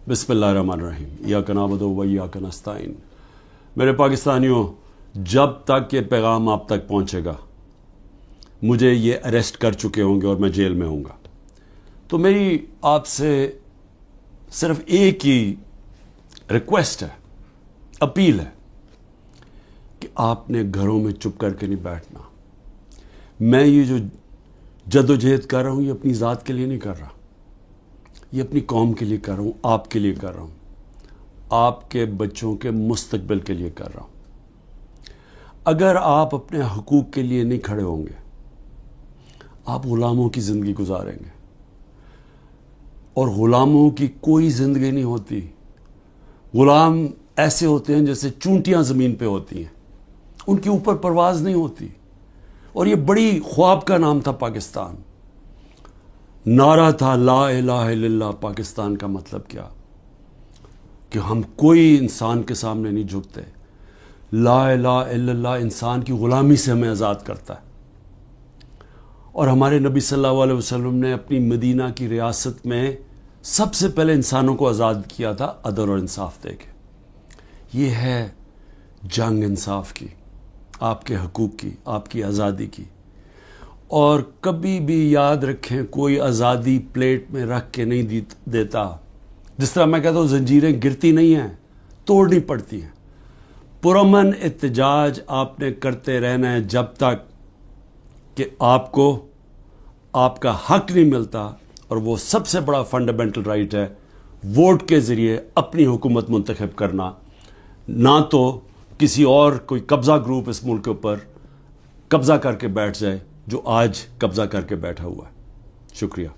बिस्मिल्लाहिर्रहमानिर्रहीम। इय्याका नअबुदु व इय्याका नस्तईन। मेरे पाकिस्तानियों, जब तक ये पैगाम आप तक पहुँचेगा, मुझे ये अरेस्ट कर चुके होंगे और मैं जेल में होऊंगा। तो मेरी आपसे सिर्फ एक ही रिक्वेस्ट है, अपील है कि आपने घरों में चुप करके नहीं बैठना। मैं ये जो जद्दोजहद कर रहा हूँ, ये अपनी ज़ात के लिए नहीं कर रहा, ये अपनी कौम के लिए कर रहा हूँ, आपके लिए कर रहा हूँ, आपके बच्चों के मुस्तकबिल के लिए कर रहा हूँ। अगर आप अपने हकूक़ के लिए नहीं खड़े होंगे, आप ग़ुलामों की ज़िंदगी गुजारेंगे, और ग़ुलामों की कोई ज़िंदगी नहीं होती। ग़ुलाम ऐसे होते हैं जैसे चूंटियाँ ज़मीन पे होती हैं, उनके ऊपर परवाज़ नहीं होती। और ये बड़ी ख्वाब का नाम था पाकिस्तान, नारा था ला इलाहा इल्लल्लाह। पाकिस्तान का मतलब क्या कि हम कोई इंसान के सामने नहीं झुकते। ला इलाहा इल्लल्लाह इंसान की ग़ुलामी से हमें आज़ाद करता है। और हमारे नबी सल्लल्लाहु अलैहि वसल्लम ने अपनी मदीना की रियासत में सबसे पहले इंसानों को आज़ाद किया था अदल और इंसाफ दे के। ये है जंग इंसाफ की, आपके हकूक़ की, आपकी आज़ादी की। और कभी भी याद रखें, कोई आज़ादी प्लेट में रख के नहीं देता। जिस तरह मैं कहता हूँ, जंजीरें गिरती नहीं हैं, तोड़नी पड़ती हैं। पुरअमन एहतजाज आपने करते रहना है जब तक कि आपको आपका हक नहीं मिलता। और वो सबसे बड़ा फंडामेंटल राइट है, वोट के ज़रिए अपनी हुकूमत मुंतखब करना, ना तो किसी और कोई कब्ज़ा ग्रुप इस मुल्क के ऊपर कब्ज़ा करके बैठ जाए जो आज कब्ज़ा करके बैठा हुआ है। शुक्रिया।